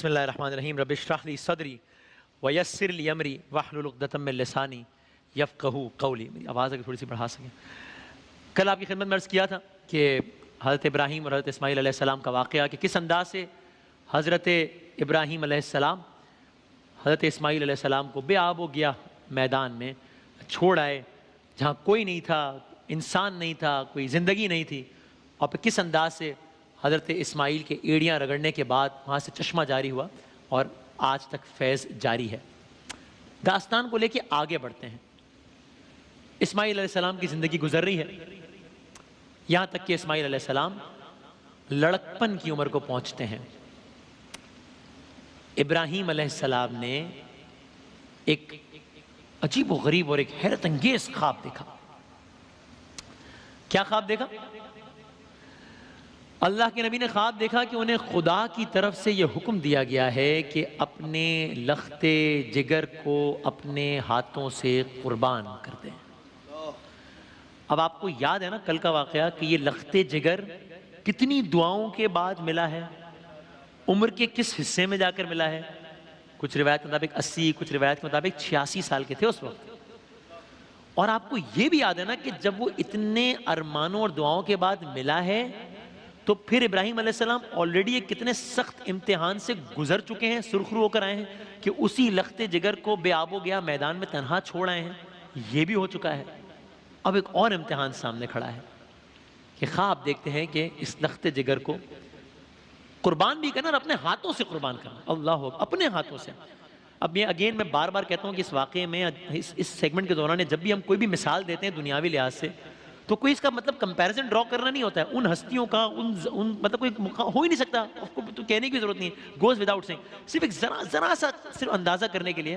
بسم اللہ الرحمن الرحیم رب اشرح لی صدری ویسر لی امری واحلل عقدۃ من لسانی یفقہوا قولی. میری آواز اگر تھوڑی سی بڑھا سکیں. کل آپ کی خدمت میں عرض کیا تھا کہ حضرت ابراہیم اور حضرت اسماعیل علیہ السلام کا واقعہ کہ کس انداز سے حضرت ابراہیم علیہ السلام حضرت اسماعیل علیہ السلام کو بے آب و گیا میدان میں چھوڑ آئے جہاں کوئی نہیں تھا، انسان نہیں تھا، کوئی زندگی نہیں تھی، اور پھر کس انداز سے حضرت اسماعیل کے ایڑیاں رگڑنے کے بعد وہاں سے چشمہ جاری ہوا اور آج تک فیض جاری ہے. داستان کو لے کے آگے بڑھتے ہیں. اسماعیل علیہ السلام کی زندگی گزر رہی ہے یہاں تک کہ اسماعیل علیہ السلام لڑکپن کی عمر کو پہنچتے ہیں. ابراہیم علیہ السلام نے ایک عجیب و غریب اور ایک حیرت انگیز خواب دیکھا. کیا خواب دیکھا؟ اللہ کے نبی نے خواب دیکھا کہ انہیں خدا کی طرف سے یہ حکم دیا گیا ہے کہ اپنے لختے جگر کو اپنے ہاتھوں سے قربان کر دیں. اب آپ کو یاد ہے نا کل کا واقعہ کہ یہ لختے جگر کتنی دعاؤں کے بعد ملا ہے، عمر کے کس حصے میں جا کر ملا ہے. کچھ روایت کے مطابق 80، کچھ روایت کے مطابق 86 سال کے تھے اس وقت. اور آپ کو یہ بھی یاد ہے نا کہ جب وہ اتنے ارمانوں اور دعاؤں کے بعد ملا ہے تو پھر ابراہیم علیہ السلام آلریڈی ایک کتنے سخت امتحان سے گزر چکے ہیں، سرخرو ہو کر آئے ہیں کہ اسی لخت جگر کو بے آب و گیا میدان میں تنہا چھوڑ آئے ہیں. یہ بھی ہو چکا ہے. اب ایک اور امتحان سامنے کھڑا ہے کہ خواب دیکھتے ہیں کہ اس لخت جگر کو قربان بھی کرنا اور اپنے ہاتھوں سے قربان کرنا. اللہ اپنے ہاتھوں سے. اب یہ اگین میں بار بار کہتا ہوں کہ اس واقعے میں اس سیگمنٹ کے دوران جب بھی ہم کوئی بھی مثال دیتے ہیں دنیاوی لحاظ سے تو کوئی اس کا مطلب کمپیریزن ڈرا کرنا نہیں ہوتا ہے ان ہستیوں کا، ان مطلب کوئی ہو ہی نہیں سکتا، اس کو تو کہنے کی ضرورت نہیں ہے. گوز وداؤٹ سینگ. صرف ایک ذرا سا صرف اندازہ کرنے کے لیے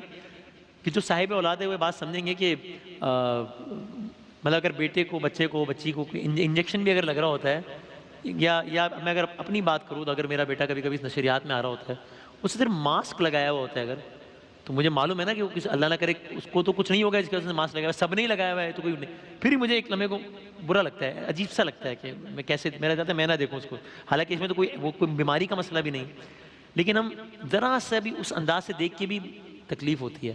کہ جو صاحب اولاد ہے وہ بات سمجھیں گے کہ مطلب اگر بیٹے کو، بچے کو، بچی کو انجیکشن بھی اگر لگ رہا ہوتا ہے یا میں اگر اپنی بات کروں تو اگر میرا بیٹا کبھی کبھی نشریات میں آ رہا ہوتا ہے اسے صرف ماسک لگایا ہوا ہوتا ہے اگر تو مجھے معلوم ہے نا کہ وہ اللہ نہ کرے اس کو تو کچھ نہیں ہوگا جس کی وجہ سے ماسک لگایا ہوا ہے، سب نہیں لگایا ہوا ہے تو کوئی نہیں. پھر ہی مجھے ایک لمحے کو برا لگتا ہے، عجیب سا لگتا ہے کہ میں کیسے، میرا چاہتا ہے میں نہ دیکھوں اس کو، حالانکہ اس میں تو کوئی بیماری کا مسئلہ بھی نہیں، لیکن ہم ذرا سا بھی اس انداز سے دیکھ کے بھی تکلیف ہوتی ہے.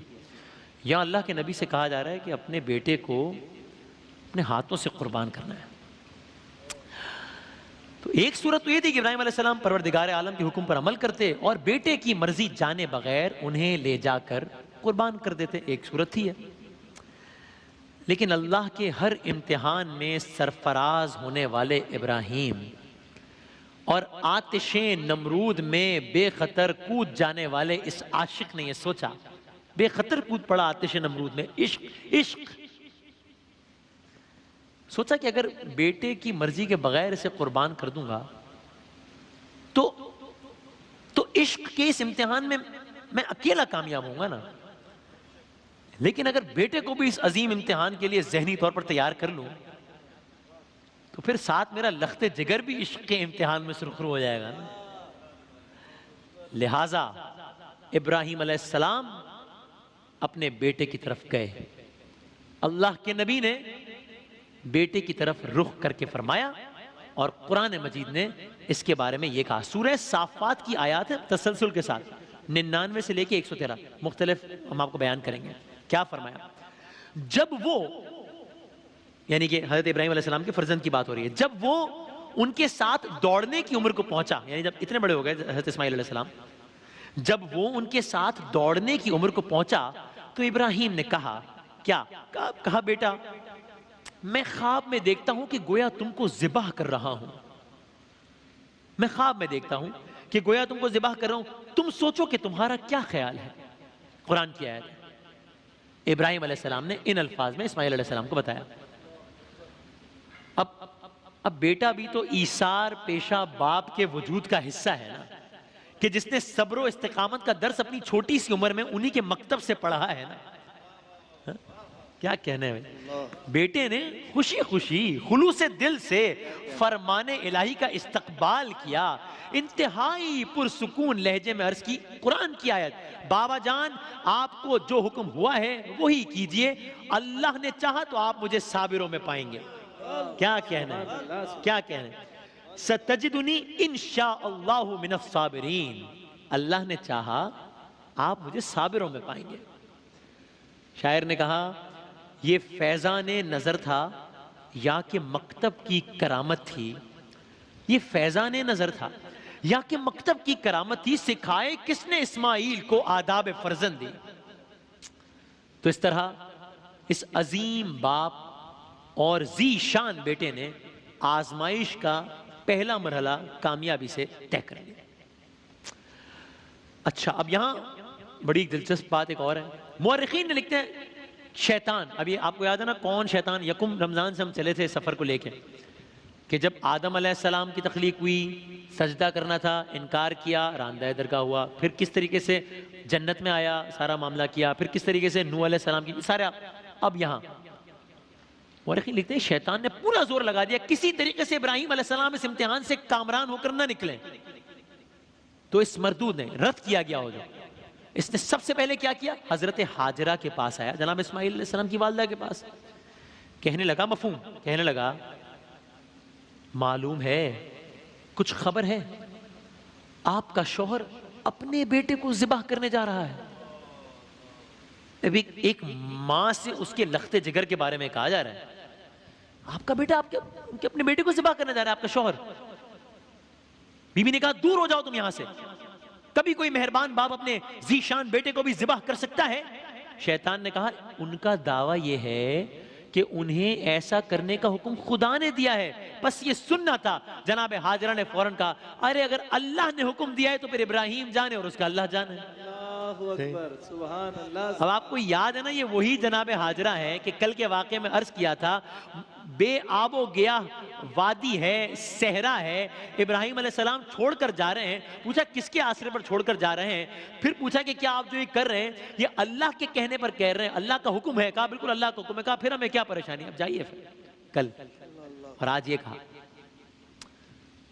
یا اللہ کے نبی سے کہا جا رہا ہے کہ اپنے بیٹے کو اپنے ہاتھوں سے قربان کرنا ہے. تو ایک صورت تو یہ تھی کہ ابراہیم علیہ السلام پروردگار عالم کے حکم پر عمل کرتے اور بیٹے کی مرضی جانے بغیر انہیں لے جا کر قربان کر دیتے. ایک صورت تھی ہے. لیکن اللہ کے ہر امتحان میں سرفراز ہونے والے ابراہیم اور آتش نمرود میں بے خطر کود جانے والے اس عاشق نے یہ سوچا، بے خطر کود پڑا آتش نمرود میں، عشق سوچا کہ اگر بیٹے کی مرضی کے بغیر اسے قربان کر دوں گا تو عشق کے اس امتحان میں اکیلا کامیاب ہوں گا نا. لیکن اگر بیٹے کو بھی اس عظیم امتحان کے لیے ذہنی طور پر تیار کر لوں تو پھر ساتھ میرا لخت جگر بھی عشق کے امتحان میں سرخرو ہو جائے گا نا. لہٰذا ابراہیم علیہ السلام اپنے بیٹے کی طرف گئے. اللہ کے نبی نے بیٹے کی طرف رخ کر کے فرمایا اور قرآن مجید نے اس کے بارے میں یہ کہا. سورہ صافات کی آیات ہے تسلسل کے ساتھ 99 سے لے کے 113 مختلف ہم آپ کو بیان کریں گے. کیا فرمایا؟ جب وہ یعنی کہ حضرت ابراہیم علیہ السلام کے فرزند کی بات ہو رہی ہے، جب وہ ان کے ساتھ دوڑنے کی عمر کو پہنچا، یعنی جب اتنے بڑے ہو گئے حضرت اسماعیل علیہ السلام، جب وہ ان کے ساتھ دوڑنے کی عمر کو پہنچا تو ابراہیم نے کہا کیا؟ کہا بیٹا میں خواب میں دیکھتا ہوں کہ گویا تم کو ذبح کر رہا ہوں. میں خواب میں دیکھتا ہوں کہ گویا تم کو ذبح کر رہا ہوں، تم سوچو کہ تمہارا کیا خیال ہے. قرآن کی آیت ہے. ابراہیم علیہ السلام نے ان الفاظ میں اسماعیل علیہ السلام کو بتایا. اب بیٹا بھی تو ایثار پیشہ باپ کے وجود کا حصہ ہے نا، کہ جس نے صبر و استقامت کا درس اپنی چھوٹی سی عمر میں انہی کے مکتب سے پڑھا ہے نا. کیا کہنے میں بیٹے نے خوشی خوشی خلوص دل سے فرمان الہی کا استقبال کیا. انتہائی پرسکون لہجے میں عرض کی قرآن کی آیت، بابا جان آپ کو جو حکم ہوا ہے وہی کیجئے، اللہ نے چاہا تو آپ مجھے صابروں میں پائیں گے. کیا کہنا ہے، کیا کہنا ہے. ستجدنی انشاء اللہ من الصابرین. اللہ نے چاہا آپ مجھے صابروں میں پائیں گے۔ شاعر نے کہا یہ فیضان نظر تھا یا کہ مکتب کی کرامت تھی، یہ فیضان نظر تھا یا کہ مکتب کی کرامت تھی، سکھائے کس نے اسماعیل کو آداب فرزندی۔ تو اس طرح اس عظیم باپ اور ذی شان بیٹے نے آزمائش کا پہلا مرحلہ کامیابی سے طے کر لیا۔ اچھا، اب یہاں بڑی دلچسپ بات ایک اور ہے، مورخین نے لکھتے ہیں شیطان، ابھی آپ کو یاد ہے نا کون شیطان، یکم رمضان سے ہم چلے تھے سفر کو لے کے، کہ جب آدم علیہ السلام کی تخلیق ہوئی، سجدہ کرنا تھا، انکار کیا، راندہ درگاہ ہوا، پھر کس طریقے سے جنت میں آیا، سارا معاملہ کیا، پھر کس طریقے سے نوح علیہ السلام کی سارے۔ اب یہاں مورخین لکھتے ہیں شیطان نے پورا زور لگا دیا کسی طریقے سے ابراہیم علیہ السلام اس امتحان سے کامران ہو کر نہ نکلیں۔ تو اس مردود نے رد کیا گیا ہو جو، اس نے سب سے پہلے کیا کیا، حضرت حاجرہ کے پاس آیا، جناب اسماعیل علیہ السلام کی والدہ کے پاس، کہنے لگا مفہوم، کہنے لگا معلوم ہے کچھ خبر ہے، آپ کا شوہر اپنے بیٹے کو ذبح کرنے جا رہا ہے۔ ابھی ایک ماں سے اس کے لخت جگر کے بارے میں کہا جا رہا ہے، آپ کا بیٹا آپ کے اپنے بیٹے کو ذبح کرنے جا رہا ہے، آپ کا شوہر۔ بی بی نے کہا دور ہو جاؤ تم یہاں سے، کبھی کوئی مہربان باپ اپنے ذی شان بیٹے کو بھی ذبح کر سکتا ہے؟ شیطان نے کہا ان کا دعویٰ یہ ہے کہ انہیں ایسا کرنے کا حکم خدا نے دیا ہے، بس یہ سننا تھا۔ جناب حاجرہ نے فوراً کہا ارے اگر اللہ نے حکم دیا ہے تو پھر ابراہیم جانے اور اس کا اللہ جانے۔ اللہ اکبر، سبحان اللہ۔ اب آپ کو یاد ہے نا یہ وہی جناب حاجرہ ہے کہ کل کے واقعے میں عرض کیا تھا، بے آب و گیا وادی ہے، صحرا ہے، ابراہیم علیہ السلام چھوڑ کر جا رہے ہیں، پوچھا کس کے آسرے پر چھوڑ کر جا رہے ہیں، پھر پوچھا کہ کیا آپ جو یہ کر رہے ہیں یہ اللہ کے کہنے پر کہہ رہے ہیں، اللہ کا حکم ہے؟ کہا بالکل اللہ کا حکم ہے۔ کہا پھر ہمیں کیا پریشانی، اب جائیے پھر کل۔ اور آج یہ کہا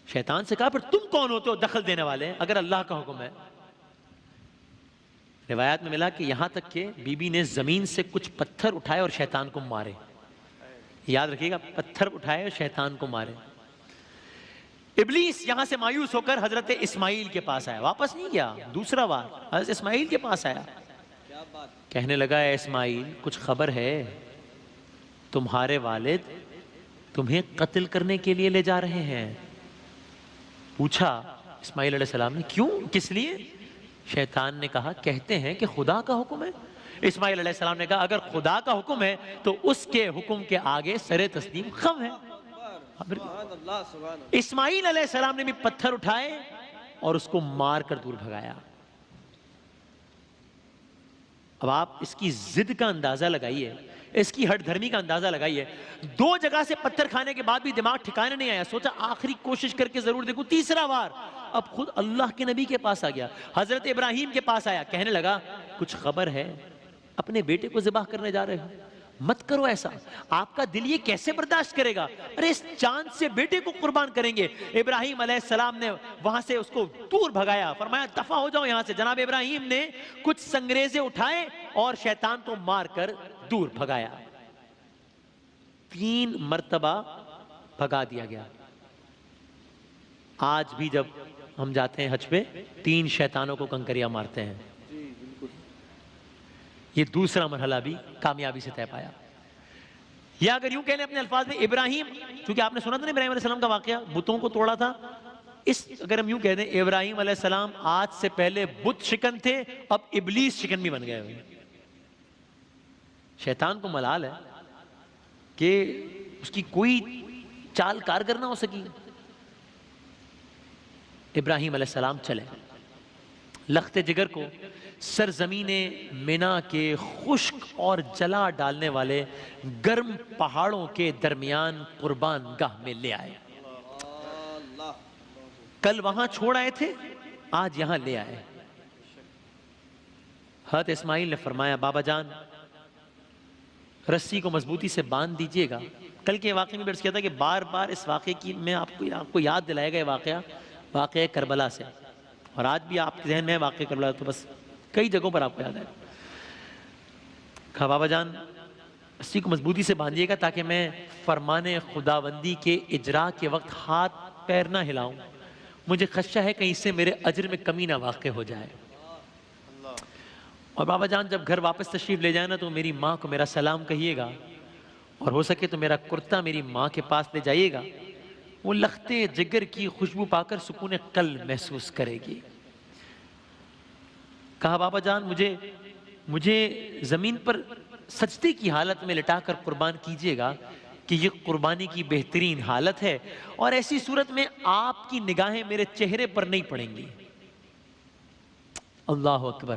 شیطان سے، کہا پھر تم کون ہوتے ہو دخل دینے والے اگر اللہ کا حکم ہے؟ روایات میں ملا کہ یہاں تک کہ بی بی نے زمین سے کچھ پتھر اٹھائے اور شیطان کو مارے۔ یاد رکھیے گا، پتھر اٹھائے اور شیطان کو مارے۔ ابلیس یہاں سے مایوس ہو کر حضرت اسماعیل کے پاس آیا، واپس نہیں گیا، دوسرا بار حضرت اسماعیل کے پاس آیا، کہنے لگا اے اسماعیل کچھ خبر ہے، تمہارے والد تمہیں قتل کرنے کے لیے لے جا رہے ہیں۔ پوچھا اسماعیل علیہ السلام نے کیوں، کس لیے؟ شیطان نے کہا کہتے ہیں کہ خدا کا حکم ہے۔ اسماعیل علیہ السلام نے کہا اگر خدا کا حکم ہے تو اس کے حکم کے آگے سر تسلیم خم ہے۔ اسماعیل علیہ السلام نے بھی پتھر اٹھائے اور اس کو مار کر دور بھگایا۔ اب آپ اس کی ضد کا اندازہ لگائیے، اس کی ہٹ دھرمی کا اندازہ لگائیے، دو جگہ سے پتھر کھانے کے بعد بھی دماغ ٹھکانے نہیں آیا، سوچا آخری کوشش کر کے ضرور دیکھوں، تیسرا بار اب خود اللہ کے نبی کے پاس آ گیا، حضرت ابراہیم کے پاس آیا، کہنے لگا کچھ خبر ہے، اپنے بیٹے کو ذبح کرنے جا رہے ہو، مت کرو ایسا، آپ کا دل یہ کیسے برداشت کرے گا؟ ارے اس چاند سے بیٹے کو قربان کریں گے۔ ابراہیم علیہ السلام نے وہاں سے اس کو دور بھگایا، فرمایا دفع ہو جاؤ یہاں سے۔ جناب ابراہیم نے کچھ سنگریزے اٹھائے اور شیطان کو مار کر دور بھگایا، 3 مرتبہ بھگا دیا گیا۔ آج بھی جب ہم جاتے ہیں حج پہ 3 شیطانوں کو کنکریاں مارتے ہیں۔ یہ دوسرا مرحلہ بھی کامیابی سے طے پایا۔ یا اگر یوں کہنے اپنے الفاظ میں، ابراہیم، چونکہ آپ نے سنا تھا نا ابراہیم علیہ السلام کا واقعہ، بتوں کو توڑا تھا، اگر ہم یوں کہہ دیں ابراہیم علیہ السلام آج سے پہلے بت شکن تھے، اب ابلیس شکن بھی بن گئے ہوئے۔ شیطان کو ملال ہے کہ اس کی کوئی چال کارگر نہ ہو سکی۔ ابراہیم علیہ السلام چلے لخت جگر کو سرزمین منا کے خشک اور جلا ڈالنے والے گرم پہاڑوں کے درمیان قربان گاہ میں لے آئے۔ کل وہاں چھوڑ آئے تھے، آج یہاں لے آئے۔ حضرت اسماعیل نے فرمایا بابا جان رسی کو مضبوطی سے باندھ دیجئے گا۔ کل کے واقعے میں بھی عرض کیا تھا کہ بار بار اس واقعے کی میں آپ کو یاد دلائے گا، یہ واقعہ کربلا سے، اور آج بھی آپ کے ذہن میں واقعہ کربلا، تو بس کئی جگہوں پر آپ کو یاد ہے۔ کہا بابا جان رسی کو مضبوطی سے باندھیے گا تاکہ میں فرمان خداوندی کے اجرا کے وقت ہاتھ پیر نہ ہلاؤں، مجھے خدشہ ہے کہیں اس سے میرے اجر میں کمی نہ واقع ہو جائے. اور بابا جان جب گھر واپس تشریف لے جائے نا تو میری ماں کو میرا سلام کہیے گا, اور ہو سکے تو میرا کرتا میری ماں کے پاس لے جائیے گا. وہ لختے جگر کی خوشبو پا کر سکون قلب محسوس کرے گی. کہا بابا جان مجھے زمین پر سجدے کی حالت میں لٹا کر قربان کیجئے گا کہ یہ قربانی کی بہترین حالت ہے, اور ایسی صورت میں آپ کی نگاہیں میرے چہرے پر نہیں پڑیں گی. اللہ اکبر.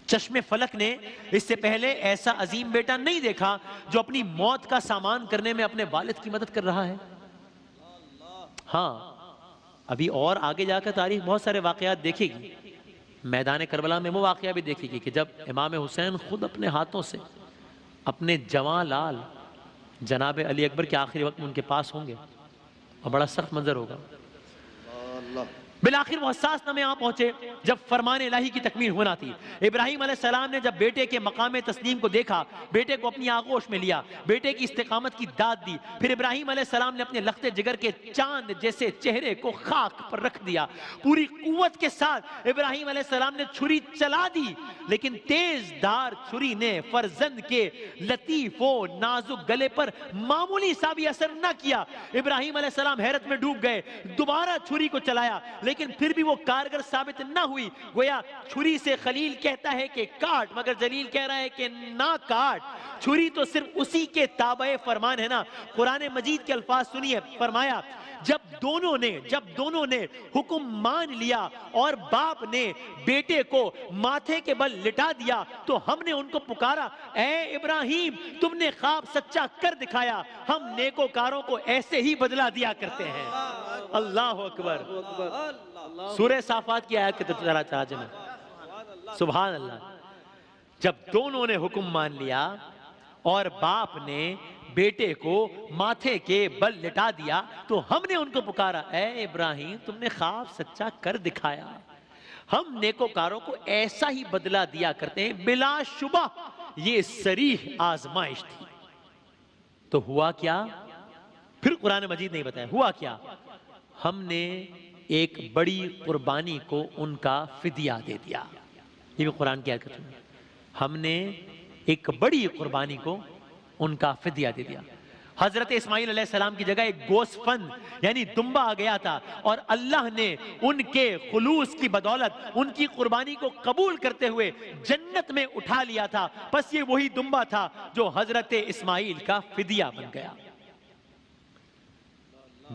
چشم فلک نے اس سے پہلے ایسا عظیم بیٹا نہیں دیکھا جو اپنی موت کا سامان کرنے میں اپنے والد کی مدد کر رہا ہے. ہاں ابھی اور آگے جا کر تاریخ بہت سارے واقعات دیکھے گی. میدان کربلا میں وہ واقعہ بھی دیکھے گی کہ جب امام حسین خود اپنے ہاتھوں سے اپنے جوان لال جناب علی اکبر کے آخری وقت میں ان کے پاس ہوں گے, اور بڑا سخت منظر ہوگا. بالآخر وہ حساس نامے آ پہنچے جب فرمان الہی کی تکمیل ہونا تھی. ابراہیم علیہ السلام نے جب بیٹے کے مقام تسلیم کو دیکھا, بیٹے کو اپنی آغوش میں لیا, بیٹے کی استقامت کی داد دی. پھر ابراہیم علیہ السلام نے اپنے لخت جگر کے چاند جیسے چہرے کو خاک پر رکھ دیا. پوری قوت کے ساتھ ابراہیم علیہ السلام نے چھری چلا دی, لیکن تیز دھار چھری نے فرزند کے لطیف و نازک گلے پر معمولی سا بھی اثر نہ کیا. ابراہیم علیہ السلام حیرت میں ڈوب گئے. دوبارہ چھری کو چلایا, لیکن پھر بھی وہ کارگر ثابت نہ ہوئی. گویا چھری سے خلیل کہتا ہے کہ کاٹ, مگر جلیل کہہ رہا ہے کہ نہ کاٹ. چھری تو صرف اسی کے تابع فرمان ہے نا. قرآن مجید کے الفاظ سنیے. فرمایا جب دونوں نے حکم مان لیا اور باپ نے بیٹے کو ماتھے کے بل لٹا دیا تو ہم نے ان کو پکارا, اے ابراہیم تم نے خواب سچا کر دکھایا, ہم نیکوکاروں کو ایسے ہی بدلہ دیا کرتے ہیں. اللہ اکبر. سورہ صافات کی آیت کے ترجمے میں سبحان اللہ. جب دونوں نے حکم مان لیا اور باپ نے بیٹے کو ماتھے کے بل لٹا دیا تو ہم نے ان کو پکارا, اے ابراہیم تم نے خواب سچا کر دکھایا, ہم نیکوکاروں کو ایسا ہی بدلہ دیا کرتے ہیں. بلا شبہ یہ صریح آزمائش تھی. تو ہوا کیا؟ پھر قرآن مجید نہیں بتایا ہوا کیا. ہم نے ایک بڑی قربانی کو ان کا فدیہ دے دیا. یہ بھی قرآن کی آیت ہے. ہم نے ایک بڑی قربانی کو ان کا فدیہ دے دیا. حضرت اسماعیل علیہ السلام کی جگہ ایک گوسفند یعنی دمبا آ گیا تھا, اور اللہ نے ان کے خلوص کی بدولت ان کی قربانی کو قبول کرتے ہوئے جنت میں اٹھا لیا تھا. بس یہ وہی دمبا تھا جو حضرت اسماعیل کا فدیہ بن گیا.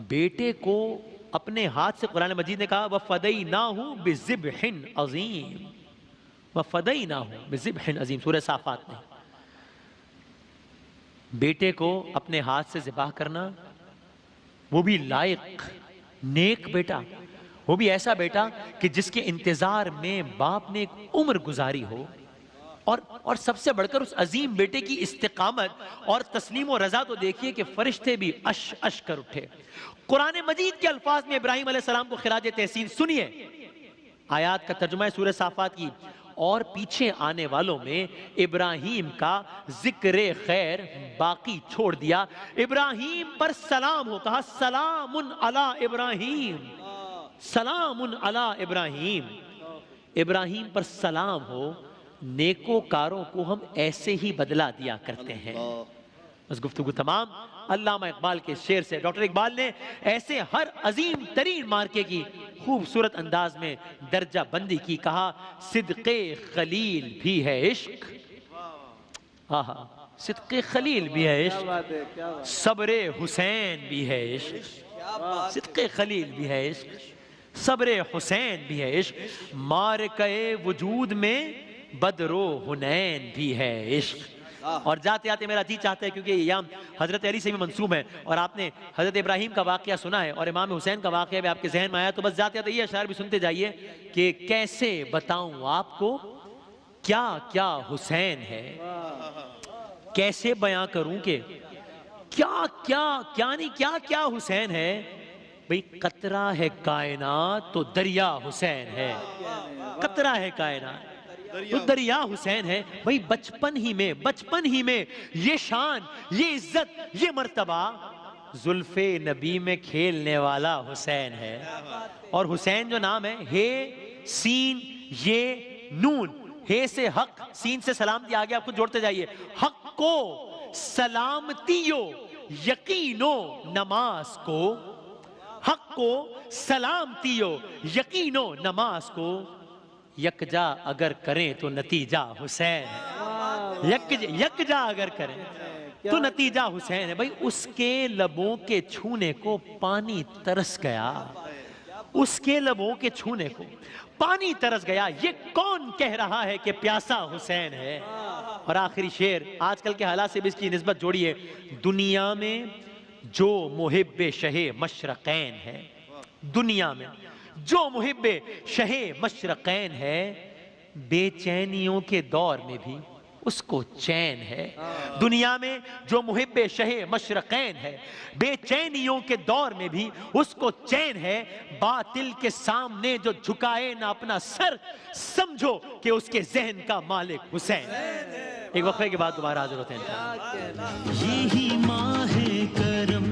بیٹے کو اپنے ہاتھ سے قرآن مجید نے کہا وَفَدَيْنَاهُ بِذِبْحٍ عَظِيمٍ, وَفَدَيْنَاهُ بِذِبْحٍ عَظِيمٍ. سورہ صافات میں بیٹے کو اپنے ہاتھ سے ذبح کرنا, وہ بھی لائق نیک بیٹا, وہ بھی ایسا بیٹا کہ جس کے انتظار میں باپ نے ایک عمر گزاری ہو, اور سب سے بڑھ کر اس عظیم بیٹے کی استقامت اور تسلیم و رضا تو دیکھیے کہ فرشتے بھی اش اش کر اٹھے. قرآن مجید کے الفاظ میں ابراہیم علیہ السلام کو خراج تحسین سنیے. آیات کا ترجمہ ہے سورہ صافات کی. اور پیچھے آنے والوں میں ابراہیم کا ذکر خیر باقی چھوڑ دیا. ابراہیم پر سلام ہو, کہا سلام علی ابراہیم, سلام علی ابراہیم. ابراہیم پر سلام ہو. نیکوکاروں کو ہم ایسے ہی بدلہ دیا کرتے ہیں. بس گفتگو تمام. علامہ اقبال کے شعر سے ڈاکٹر اقبال نے ایسے ہر عظیم ترین مارکے کی خوبصورت انداز میں درجہ بندی کی. کہا صدق خلیل بھی ہے عشق, صدق خلیل بھی ہے عشق, صبر حسین بھی ہے عشق, صدق خلیل بھی ہے عشق, صبر حسین بھی ہے عشق, مارکے وجود میں بدر و حنین بھی ہے عشق. اور جاتے آتے میرا جی چاہتا ہے, کیونکہ یہ حضرت علی سے بھی منسوب ہے اور آپ نے حضرت ابراہیم کا واقعہ سنا ہے اور امام حسین کا واقعہ بھی آپ کے ذہن میں آیا, تو بس جاتے آتے یہ اشعار بھی سنتے جائیے کہ کیسے بتاؤں آپ کو کیا کیا حسین ہے, کیسے بیاں کروں کہ کیا کیا نہیں کیا کیا حسین ہے. بھئی قطرہ ہے کائنات تو دریا حسین ہے, قطرہ ہے کائنات تو دریا حسین ہے. بھئی بچپن ہی میں یہ شان, یہ عزت, یہ مرتبہ زلف نبی میں کھیلنے والا حسین ہے. اور حسین جو نام ہے، ہے سین یہ نون، ہے سے حق، سین سے سلامتی، آگے آپ کو جوڑتے جائیے. حق کو سلامتیو یقینو نماز کو، حق کو سلامتیو یقینو نماز کو، یکجا اگر کریں تو نتیجہ حسین ہے. یکجا اگر کریں تو نتیجہ حسین ہے. بھائی اس کے لبوں کے چھونے کو پانی ترس گیا، اس کے لبوں کے چھونے کو پانی ترس گیا. یہ کون کہہ رہا ہے کہ پیاسا حسین ہے؟ اور آخری شعر، آج کل کے حالات سے بھی اس کی نسبت جوڑیے. دنیا میں جو محب شہ مشرقین ہے، دنیا میں جو محب شہ مشرقین ہے، بے چینیوں کے دور میں بھی اس کو چین ہے. دنیا میں جو محب شہ مشرقین ہے، بے چینیوں کے دور میں بھی اس کو چین ہے. باطل کے سامنے جو جھکائے نہ اپنا سر، سمجھو کہ اس کے ذہن کا مالک حسین. ایک وقفے کے بعد دوبارہ حاضر ہوتے ہیں. یہی ماہ کرم